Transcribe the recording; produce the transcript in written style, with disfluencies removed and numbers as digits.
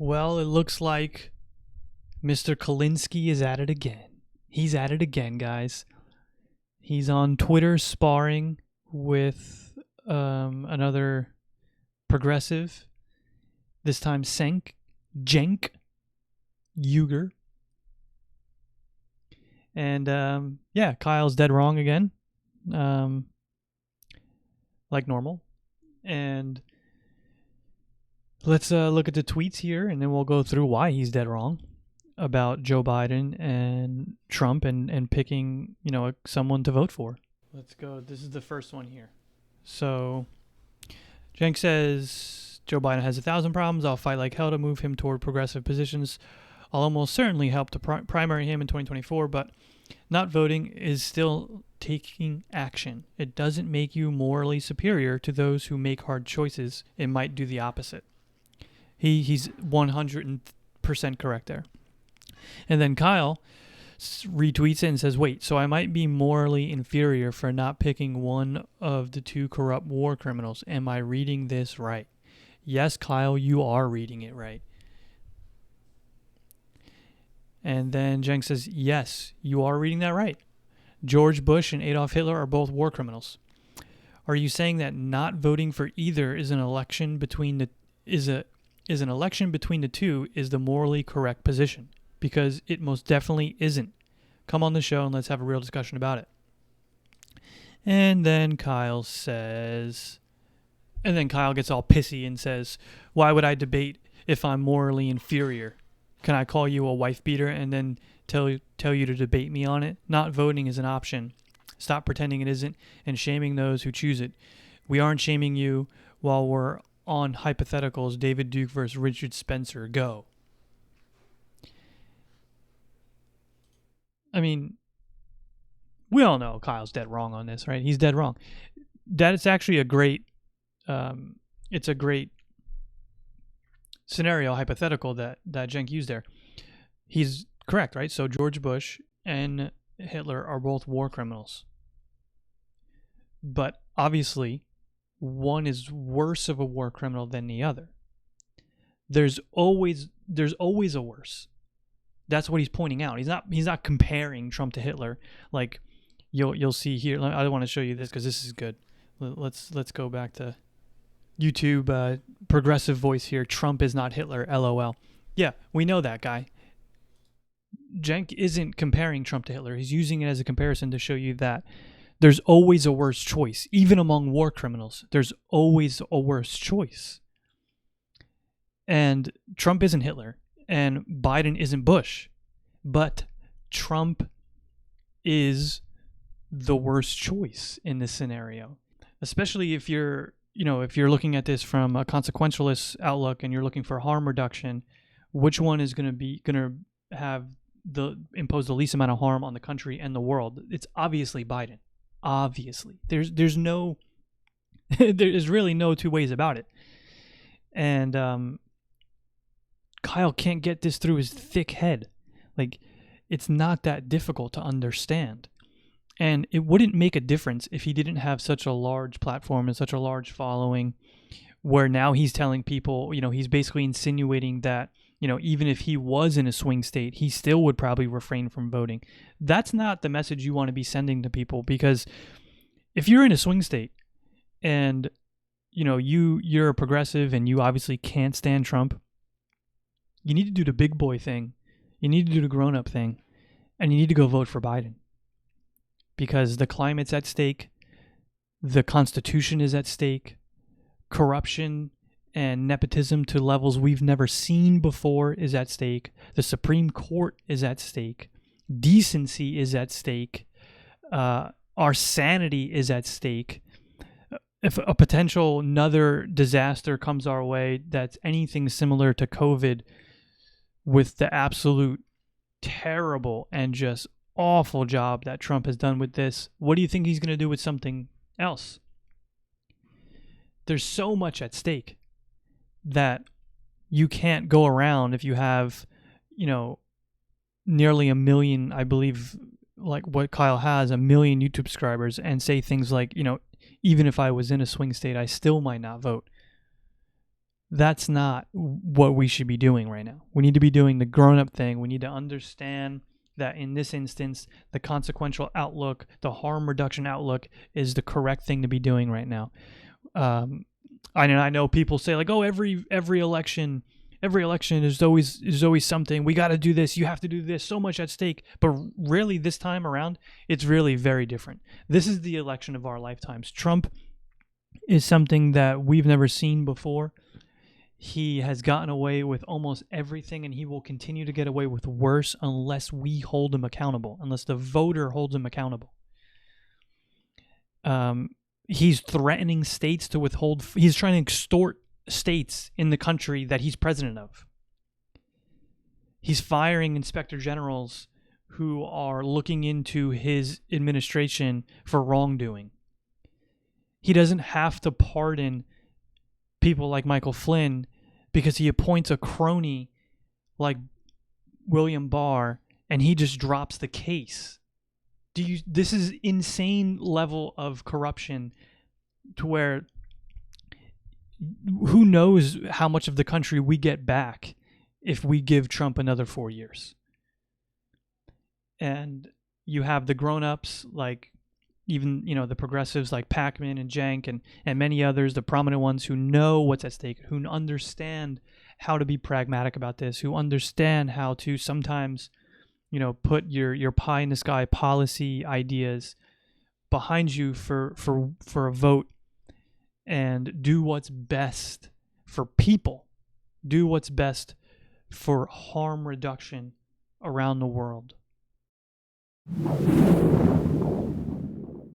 Well, it looks like Mr. Kulinski is at it again. He's at it again, guys. He's on Twitter sparring with another progressive, this time Cenk Uygur. And yeah, Kyle's dead wrong again, like normal. And let's look at the tweets here, and then we'll go through why he's dead wrong about Joe Biden and Trump and picking, someone to vote for. Let's go. This is the first one here. So Cenk says, Joe Biden has 1,000 problems. I'll fight like hell to move him toward progressive positions. I'll almost certainly help to primary him in 2024, but not voting is still taking action. It doesn't make you morally superior to those who make hard choices. It might do the opposite. He's 100% correct there. And then Kyle retweets it and says, wait, so I might be morally inferior for not picking one of the two corrupt war criminals. Am I reading this right? Yes, Kyle, you are reading it right. And then Cenk says, yes, you are reading that right. George Bush and Adolf Hitler are both war criminals. Are you saying that not voting for either is an election between the two is the morally correct position? Because it most definitely isn't. Come on the show and let's have a real discussion about it. And then Kyle gets all pissy and says, why would I debate if I'm morally inferior? Can I call you a wife beater and then tell you to debate me on it? Not voting is an option. Stop pretending it isn't and shaming those who choose it. We aren't shaming you while we're on hypotheticals. David Duke versus Richard Spencer. Go. I mean, we all know Kyle's dead wrong on this, right? He's dead wrong. That is actually a great, it's a great scenario, hypothetical that Cenk used there. He's correct, right? So George Bush and Hitler are both war criminals. But obviously, one is worse of a war criminal than the other. There's always a worse. That's what he's pointing out. He's not comparing Trump to Hitler. Like you'll see here. I want to show you this because this is good. Let's go back to YouTube, progressive voice here. Trump is not Hitler, LOL. Yeah, we know that guy. Cenk isn't comparing Trump to Hitler. He's using it as a comparison to show you that there's always a worse choice. Even among war criminals, there's always a worse choice. And Trump isn't Hitler, and Biden isn't Bush. But Trump is the worst choice in this scenario. Especially if you're looking at this from a consequentialist outlook and you're looking for harm reduction, which one is going to have impose the least amount of harm on the country and the world? It's obviously Biden. Obviously, there's really no two ways about it. And Kyle can't get this through his thick head. Like, it's not that difficult to understand. And it wouldn't make a difference if he didn't have such a large platform and such a large following, where now he's telling people, he's basically insinuating that, even if he was in a swing state, he still would probably refrain from voting. That's not the message you want to be sending to people, because if you're in a swing state and, you're a progressive and you obviously can't stand Trump, you need to do the big boy thing. You need to do the grown-up thing, and you need to go vote for Biden. Because the climate's at stake, the Constitution is at stake, corruption and nepotism to levels we've never seen before is at stake, the Supreme Court is at stake, decency is at stake, our sanity is at stake. If a potential another disaster comes our way that's anything similar to COVID, with the absolute terrible and just awful job that Trump has done with this, what do you think he's going to do with something else? There's so much at stake that you can't go around if you have, nearly 1 million, I believe, like what Kyle has, 1 million YouTube subscribers, and say things like, even if I was in a swing state, I still might not vote. That's not what we should be doing right now. We need to be doing the grown-up thing. We need to understand that in this instance, the consequential outlook, the harm reduction outlook is the correct thing to be doing right now. I know people say like, oh, every election is always something. We got to do this. You have to do this. So much at stake. But really, this time around, it's really very different. This is the election of our lifetimes. Trump is something that we've never seen before. He has gotten away with almost everything, and he will continue to get away with worse unless we hold him accountable, unless the voter holds him accountable. He's threatening states to withhold. He's trying to extort states in the country that he's president of. He's firing inspector generals who are looking into his administration for wrongdoing. He doesn't have to pardon people like Michael Flynn because he appoints a crony like William Barr and he just drops the case. This is insane level of corruption to where who knows how much of the country we get back if we give Trump another 4 years. And you have the grown-ups like even, the progressives like Packman and Cenk and many others, the prominent ones who know what's at stake, who understand how to be pragmatic about this, who understand how to sometimes, put your pie in the sky policy ideas behind you for a vote and do what's best for people, do what's best for harm reduction around the world.